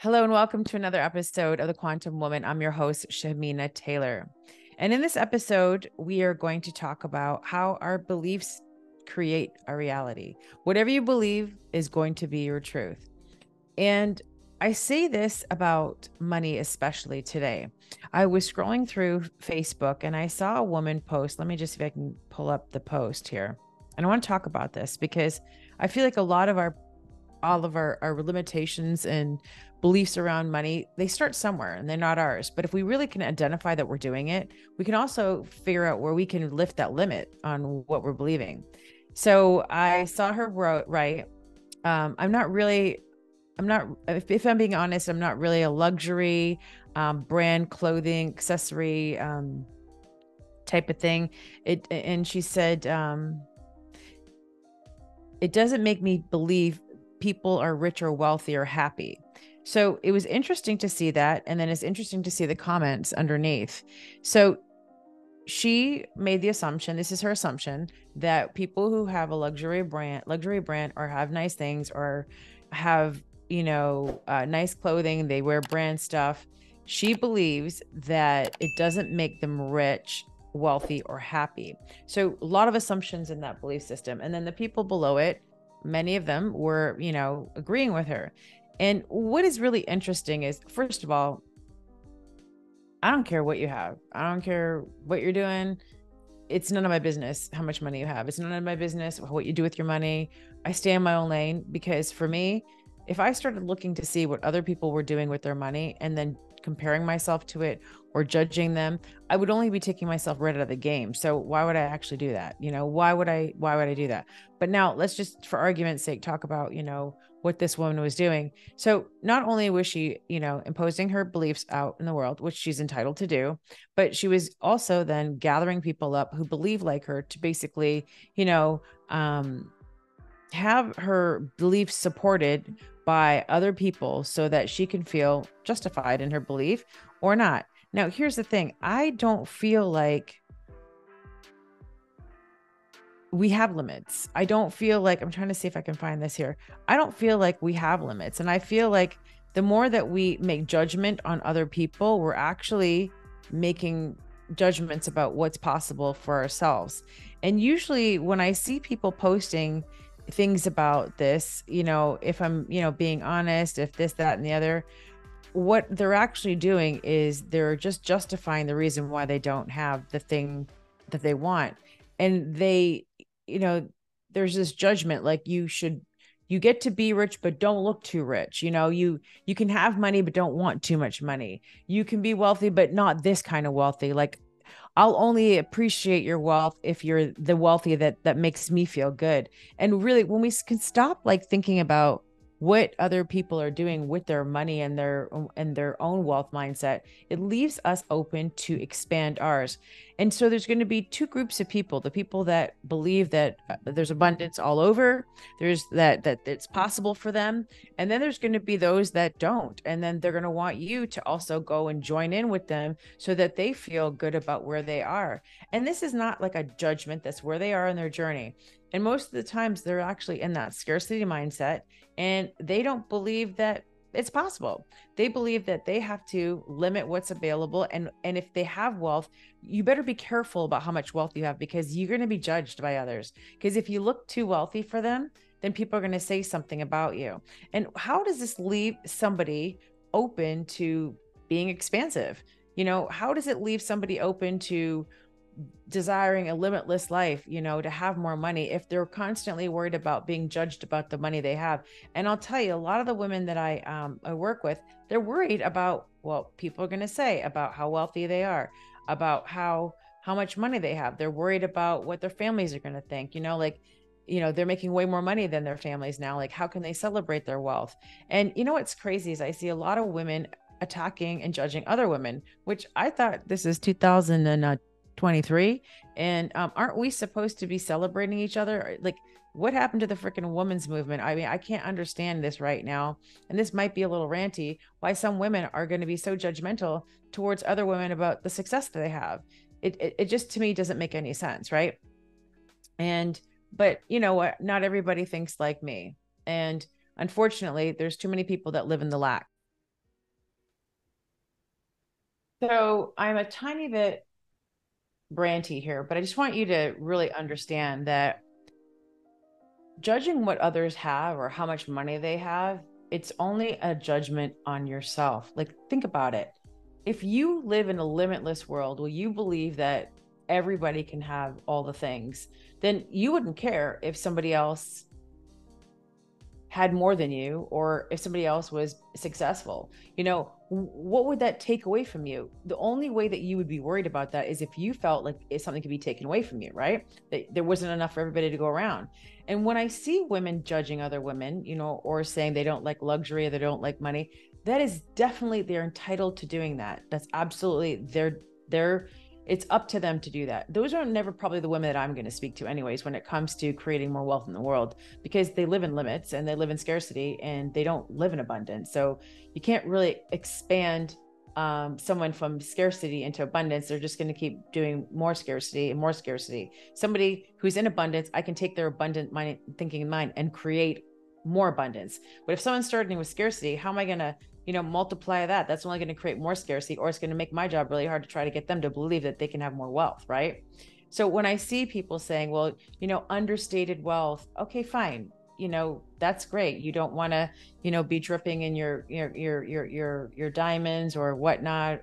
Hello and welcome to another episode of The Quantum Woman. I'm your host, Shamina Taylor. And in this episode, we are going to talk about how our beliefs create our reality. Whatever you believe is going to be your truth. And I say this about money, especially today. I was scrolling through Facebook and I saw a woman post. Let me just see if I can pull up the post here. And I want to talk about this because I feel like a lot of our limitations and beliefs around money, they start somewhere and they're not ours. But if we really can identify that we're doing it, we can also figure out where we can lift that limit on what we're believing. So I saw her write, if I'm being honest, I'm not really a luxury brand clothing accessory type of thing. And she said, it doesn't make me believe people are rich or wealthy or happy. So it was interesting to see that. And then it's interesting to see the comments underneath. So she made the assumption, this is her assumption, that people who have a luxury brand or have nice things or have, nice clothing, they wear brand stuff. She believes that it doesn't make them rich, wealthy, or happy. So a lot of assumptions in that belief system. And then the people below it, many of them were, agreeing with her. And what is really interesting is, first of all, I don't care what you have. I don't care what you're doing. It's none of my business how much money you have. It's none of my business what you do with your money. I stay in my own lane because for me, if I started looking to see what other people were doing with their money and then comparing myself to it or judging them, I would only be taking myself right out of the game. So why would I actually do that? Why would I do that? But now let's just, for argument's sake, talk about, what this woman was doing. So not only was she, imposing her beliefs out in the world, which she's entitled to do, but she was also then gathering people up who believe like her to basically, have her beliefs supported by other people so that she can feel justified in her belief or not. Now, here's the thing. I don't feel like we have limits. I don't feel like, I'm trying to see if I can find this here. I don't feel like we have limits. And I feel like the more that we make judgment on other people, we're actually making judgments about what's possible for ourselves. And usually when I see people posting things about this, if I'm, being honest, if this, that, and the other, what they're actually doing is they're just justifying the reason why they don't have the thing that they want. And you know, there's this judgment like you get to be rich, but don't look too rich. You can have money, but don't want too much money. You can be wealthy, but not this kind of wealthy. Like I'll only appreciate your wealth if you're the wealthy that makes me feel good. And really, when we can stop like thinking about what other people are doing with their money and their own wealth mindset, it leaves us open to expand ours. And so there's going to be two groups of people: the people that believe that there's abundance all over, there's that it's possible for them, and then there's going to be those that don't, and then they're going to want you to also go and join in with them so that they feel good about where they are. And this is not like a judgment, that's where they are in their journey. And most of the times they're actually in that scarcity mindset and they don't believe that it's possible. They believe that they have to limit what's available. And if they have wealth, you better be careful about how much wealth you have because you're going to be judged by others. Because if you look too wealthy for them, then people are going to say something about you. And how does this leave somebody open to being expansive? How does it leave somebody open to desiring a limitless life, to have more money if they're constantly worried about being judged about the money they have? And I'll tell you, a lot of the women that I work with, they're worried about what people are going to say about how wealthy they are, about how much money they have. They're worried about what their families are going to think, they're making way more money than their families now. Like, how can they celebrate their wealth? And what's crazy is I see a lot of women attacking and judging other women, which I thought this is 2023. And aren't we supposed to be celebrating each other? Like, what happened to the freaking women's movement? I mean, I can't understand this right now. And this might be a little ranty, why some women are going to be so judgmental towards other women about the success that they have. It just, to me, doesn't make any sense, right? But you know what? Not everybody thinks like me. And unfortunately, there's too many people that live in the lack. So I'm a tiny bit ranty here, but I just want you to really understand that judging what others have or how much money they have, it's only a judgment on yourself. Like, think about it. If you live in a limitless world where you believe that everybody can have all the things, then you wouldn't care if somebody else had more than you or if somebody else was successful. What would that take away from you? The only way that you would be worried about that is if you felt like something could be taken away from you, right? That there wasn't enough for everybody to go around. And when I see women judging other women, or saying they don't like luxury or they don't like money, that is definitely, they're entitled to doing that. That's absolutely their it's up to them to do that. Those are never probably the women that I'm going to speak to anyways when it comes to creating more wealth in the world, because they live in limits and they live in scarcity and they don't live in abundance. So you can't really expand someone from scarcity into abundance. They're just going to keep doing more scarcity and more scarcity. Somebody who's in abundance, I can take their abundant mind, thinking in mind, and create more abundance. But if someone's starting with scarcity, how am I going to multiply that? That's only going to create more scarcity, or it's going to make my job really hard to try to get them to believe that they can have more wealth, right? So when I see people saying, well, understated wealth, okay, fine. That's great. You don't want to, be dripping in your diamonds or whatnot.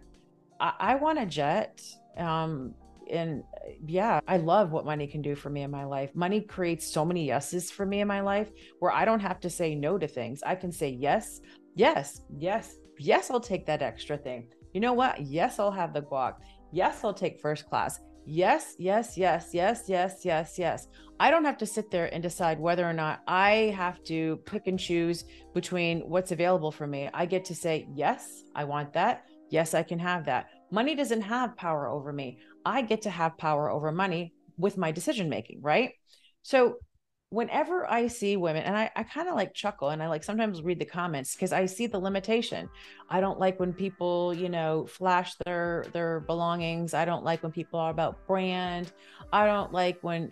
I want a jet. And yeah, I love what money can do for me in my life. Money creates so many yeses for me in my life where I don't have to say no to things. I can say yes, yes, yes, yes, I'll take that extra thing. You know what? Yes, I'll have the guac. Yes, I'll take first class. Yes, yes, yes, yes, yes, yes, yes. I don't have to sit there and decide whether or not I have to pick and choose between what's available for me. I get to say, yes, I want that. Yes, I can have that. Money doesn't have power over me. I get to have power over money with my decision making, right? So whenever I see women, and I kind of like chuckle and I like sometimes read the comments because I see the limitation. I don't like when people, flash their belongings. I don't like when people are about brand. I don't like when,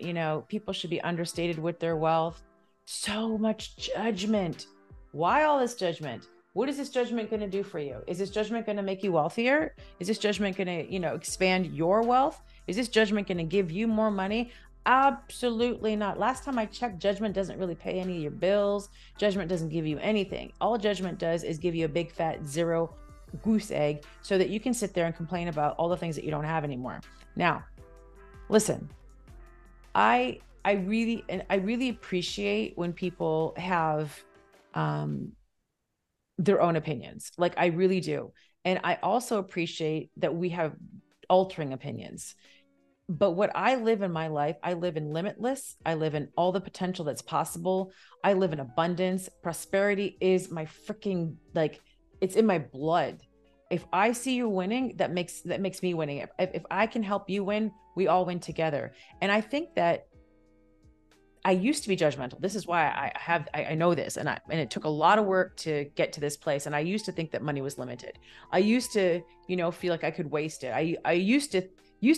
people should be understated with their wealth. So much judgment. Why all this judgment? What is this judgment going to do for you? Is this judgment going to make you wealthier? Is this judgment going to, expand your wealth? Is this judgment going to give you more money? Absolutely not. Last time I checked, judgment doesn't really pay any of your bills. Judgment doesn't give you anything. All judgment does is give you a big fat zero goose egg so that you can sit there and complain about all the things that you don't have anymore. Now, listen, I really appreciate when people have their own opinions. Like, I really do. And I also appreciate that we have altering opinions. But what I live in my life, I live in limitless. I live in all the potential that's possible. I live in abundance. Prosperity is my freaking, like, it's in my blood. If I see you winning, that makes me winning. If I can help you win, we all win together. And I think that I used to be judgmental. This is why I know this. And it took a lot of work to get to this place. And I used to think that money was limited. I used to, feel like I could waste it. I used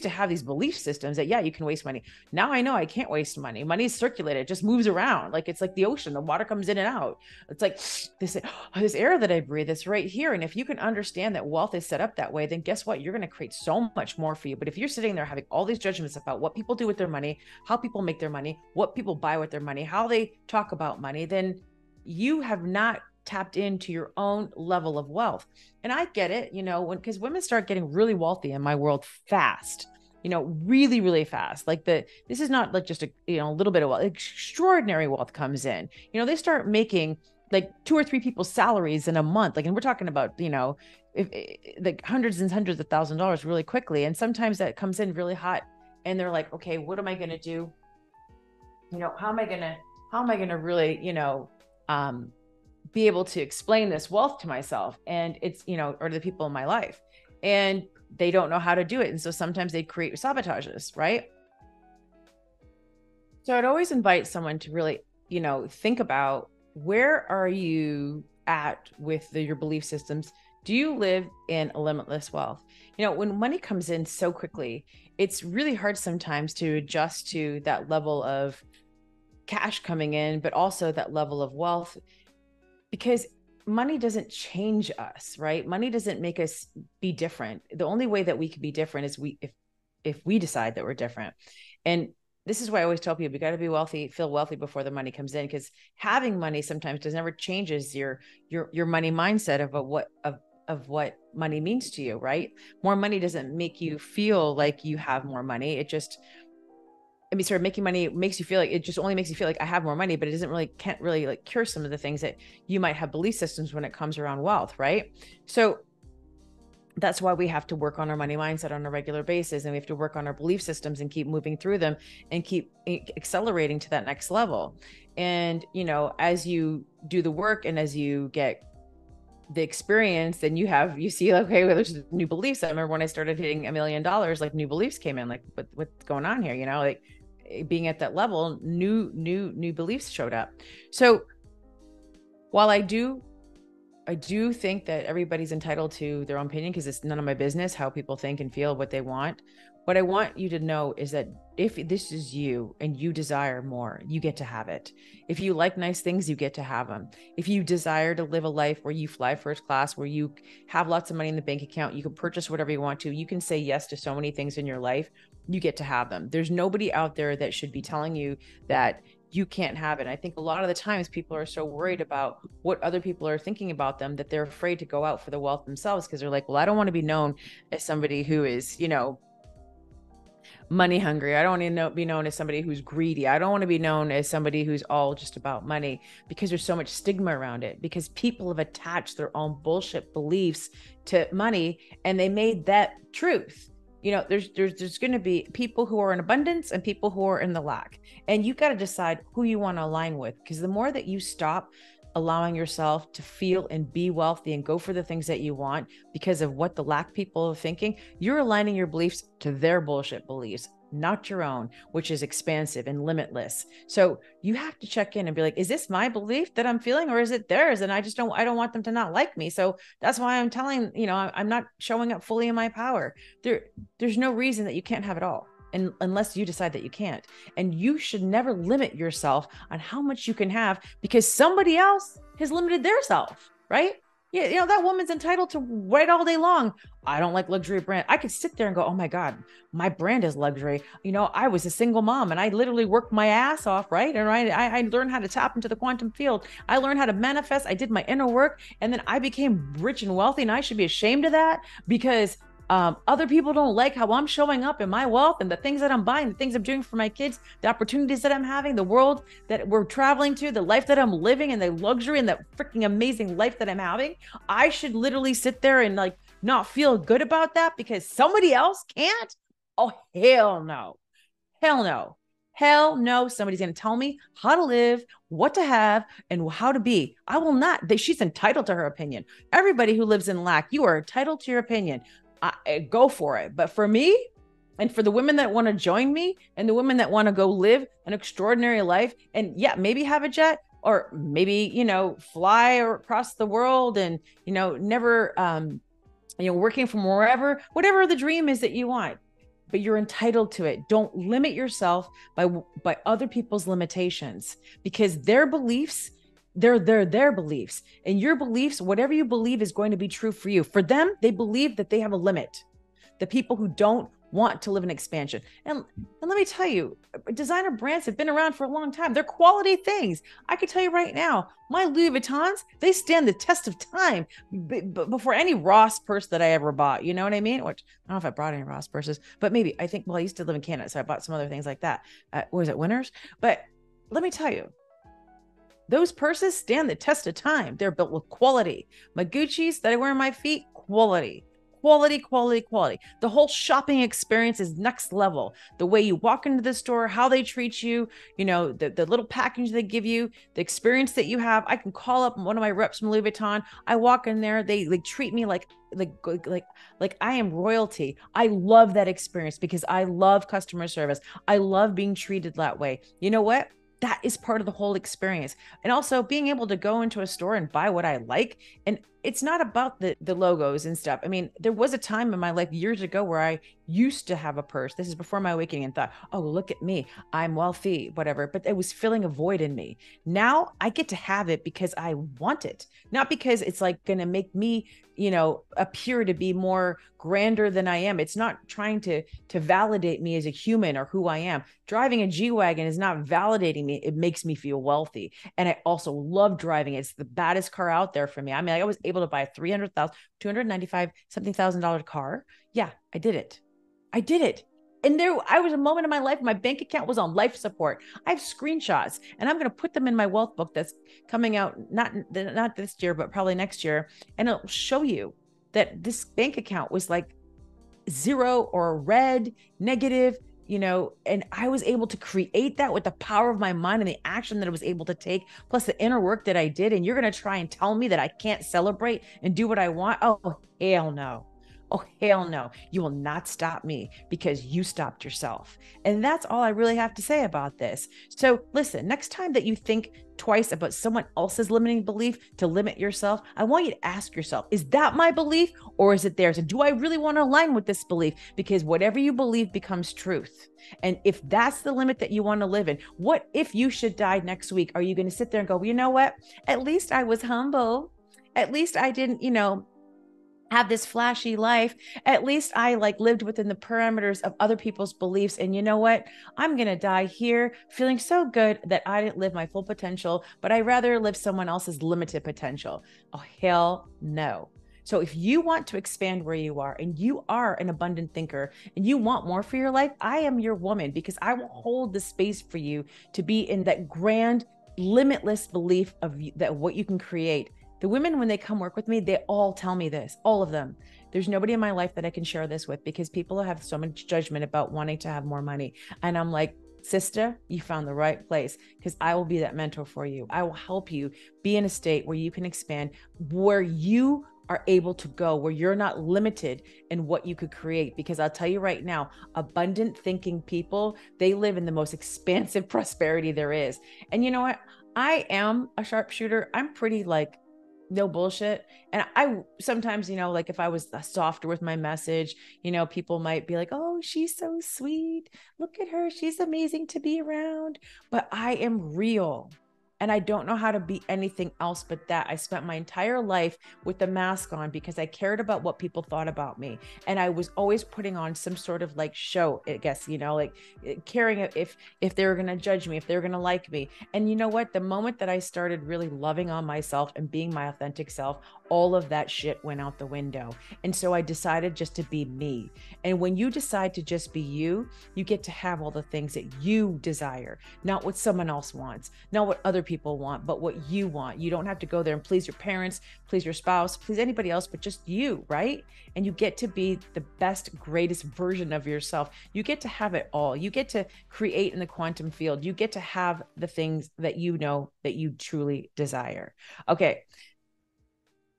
to have these belief systems that, yeah, you can waste money. Now I know I can't waste money. Money is circulated. It just moves around. Like, it's like the ocean. The water comes in and out. It's like this air that I breathe, it's right here. And if you can understand that wealth is set up that way, then guess what? You're going to create so much more for you. But if you're sitting there having all these judgments about what people do with their money, how people make their money, what people buy with their money, how they talk about money, then you have not tapped into your own level of wealth. And I get it, because women start getting really wealthy in my world fast, really, really fast. Like this is not like just a little bit of wealth. Extraordinary wealth comes in. They start making like 2 or 3 people's salaries in a month. Like, and we're talking about, like hundreds and hundreds of $1,000s really quickly. And sometimes that comes in really hot and they're like, okay, what am I going to do? How am I going to really, be able to explain this wealth to myself and it's, or to the people in my life, and they don't know how to do it. And so sometimes they create sabotages, right? So I'd always invite someone to really, think about, where are you at with your belief systems? Do you live in a limitless wealth? When money comes in so quickly, it's really hard sometimes to adjust to that level of cash coming in, but also that level of wealth, because money doesn't change us, right? Money doesn't make us be different. The only way that we can be different is if we decide that we're different. And this is why I always tell people, you got to be wealthy, feel wealthy before the money comes in, because having money sometimes does never changes your money mindset of what money means to you, right? More money doesn't make you feel like you have more money. It just, I mean, sort of making money makes you feel like, it just only makes you feel like I have more money, but it doesn't really, can't really like cure some of the things that you might have belief systems when it comes around wealth, right? So that's why we have to work on our money mindset on a regular basis. And we have to work on our belief systems and keep moving through them and keep accelerating to that next level. And, you know, as you do the work and as you get the experience, then you see, okay, well, there's new beliefs. I remember when I started hitting $1 million, like new beliefs came in, like what's going on here? You know, like being at that level, new beliefs showed up. So while I do think that everybody's entitled to their own opinion, because it's none of my business how people think and feel, what they want. What I want you to know is that if this is you and you desire more, you get to have it. If you like nice things, you get to have them. If you desire to live a life where you fly first class, where you have lots of money in the bank account, you can purchase whatever you want to, you can say yes to so many things in your life, you get to have them. There's nobody out there that should be telling you that you can't have it. I think a lot of the times people are so worried about what other people are thinking about them that they're afraid to go out for the wealth themselves, because they're like, well, I don't want to be known as somebody who is, you know, money hungry. I don't want to be known as somebody who's greedy. I don't want to be known as somebody who's all just about money, because there's so much stigma around it, because people have attached their own bullshit beliefs to money and they made that truth. You know, there's going to be people who are in abundance and people who are in the lack. And you got to decide who you want to align with, because the more that you stop allowing yourself to feel and be wealthy and go for the things that you want because of what the lack people are thinking, you're aligning your beliefs to their bullshit beliefs, not your own, which is expansive and limitless. So you have to check in and be like, is this my belief that I'm feeling, or is it theirs? And I don't want them to not like me. So that's why I'm telling, you know, I'm not showing up fully in my power. There's no reason that you can't have it all. And unless you decide that you can't. And you should never limit yourself on how much you can have, because somebody else has limited their self, right? Yeah, you know, that woman's entitled to write all day long, I don't like luxury brand. I could sit there and go, oh my God, my brand is luxury. You know, I was a single mom and I literally worked my ass off, right? And I learned how to tap into the quantum field. I learned how to manifest. I did my inner work, and then I became rich and wealthy, and I should be ashamed of that because other people don't like how I'm showing up in my wealth and the things that I'm buying, the things I'm doing for my kids, the opportunities that I'm having, the world that we're traveling to, the life that I'm living, and the luxury and that freaking amazing life that I'm having. I should literally sit there and like not feel good about that because somebody else can't? Oh, hell no. Hell no. Hell no. Somebody's going to tell me how to live, what to have, and how to be. I will not. She's entitled to her opinion. Everybody who lives in lack, you are entitled to your opinion. Go for it. But for me, and for the women that want to join me, and the women that want to go live an extraordinary life, and yeah, maybe have a jet, or maybe, you know, fly across the world, and, you know, never, you know, working from wherever, whatever the dream is that you want, but you're entitled to it. Don't limit yourself by other people's limitations, because their beliefs, they're their beliefs, and your beliefs, whatever you believe is going to be true for you. For them, they believe that they have a limit. The people who don't want to live in expansion. And let me tell you, designer brands have been around for a long time. They're quality things. I can tell you right now, my Louis Vuittons, they stand the test of time before any Ross purse that I ever bought. You know what I mean? Which I don't know if I brought any Ross purses, but maybe, I think, well, I used to live in Canada, so I bought some other things like that. What was it, Winners? But let me tell you, those purses stand the test of time. They're built with quality. My Gucci's that I wear on my feet, quality. Quality, quality, quality. The whole shopping experience is next level. The way you walk into the store, how they treat you, you know, the little package they give you, the experience that you have. I can call up one of my reps from Louis Vuitton. I walk in there, they treat me like I am royalty. I love that experience because I love customer service. I love being treated that way. You know what? that is part of the whole experience. And also being able to go into a store and buy what I like. And it's not about the logos and stuff. I mean, there was a time in my life years ago where I used to have a purse. This is before my awakening, and thought, oh, look at me, I'm wealthy, whatever. But it was filling a void in me. Now I get to have it because I want it, not because it's like going to make me, appear to be more grander than I am. It's not trying to validate me as a human or who I am. Driving a G-Wagon is not validating me. It makes me feel wealthy. And I also love driving it. It's the baddest car out there for me. I mean, I was able to buy a $300,000, $295 something $1,000 car. Yeah, I did it. And I was a moment in my life, my bank account was on life support. I have screenshots, and I'm going to put them in my wealth book that's coming out, not this year, but probably next year. And it'll show you that this bank account was like zero or red, negative, and I was able to create that with the power of my mind and the action that I was able to take, plus the inner work that I did. And you're going to try and tell me that I can't celebrate and do what I want? Oh, hell no. Oh, hell no. You will not stop me because you stopped yourself. And that's all I really have to say about this. So listen, next time that you think twice about someone else's limiting belief to limit yourself, I want you to ask yourself, is that my belief or is it theirs? And do I really want to align with this belief? Because whatever you believe becomes truth. And if that's the limit that you want to live in, what if you should die next week? Are you going to sit there and go, well, you know what? At least I was humble. At least I didn't, have this flashy life. At least I lived within the parameters of other people's beliefs. And you know what? I'm going to die here feeling so good that I didn't live my full potential, but I rather live someone else's limited potential. Oh, hell no. So if you want to expand where you are and you are an abundant thinker and you want more for your life, I am your woman, because I will hold the space for you to be in that grand, limitless belief of that what you can create. The women, when they come work with me, they all tell me this, all of them. There's nobody in my life that I can share this with, because people have so much judgment about wanting to have more money. And I'm like, sister, you found the right place, because I will be that mentor for you. I will help you be in a state where you can expand, where you are able to go, where you're not limited in what you could create. Because I'll tell you right now, abundant thinking people, they live in the most expansive prosperity there is. And you know what? I am a sharpshooter. I'm pretty no bullshit. And I sometimes, if I was softer with my message, people might be like, oh, she's so sweet. Look at her. She's amazing to be around. But I am real. And I don't know how to be anything else but that. I spent my entire life with the mask on because I cared about what people thought about me. And I was always putting on some sort of show, I guess, caring if they were going to judge me, if they were going to like me. And you know what? The moment that I started really loving on myself and being my authentic self, all of that shit went out the window. And so I decided just to be me. And when you decide to just be you, you get to have all the things that you desire, not what someone else wants, not what other people want, but what you want. You don't have to go there and please your parents, please your spouse, please anybody else, but just you, right? And you get to be the best, greatest version of yourself. You get to have it all. You get to create in the quantum field. You get to have the things that you know that you truly desire. Okay.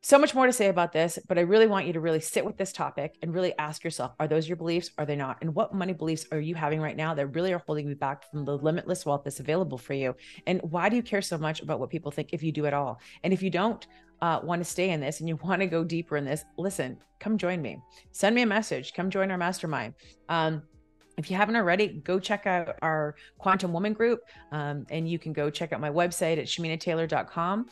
So much more to say about this, but I really want you to really sit with this topic and really ask yourself, are those your beliefs? Are they not? And what money beliefs are you having right now that really are holding you back from the limitless wealth that's available for you? And why do you care so much about what people think, if you do at all? And if you don't want to stay in this and you want to go deeper in this, listen, come join me. Send me a message. Come join our mastermind. If you haven't already, go check out our Quantum Woman group. And you can go check out my website at shaminataylor.com.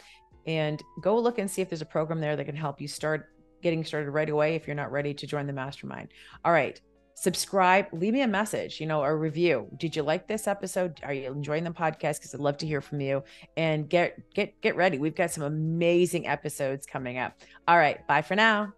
And go look and see if there's a program there that can help you start getting started right away if you're not ready to join the mastermind. All right. Subscribe, leave me a message, a review. Did you like this episode? Are you enjoying the podcast? Because I'd love to hear from you. And get ready. We've got some amazing episodes coming up. All right. Bye for now.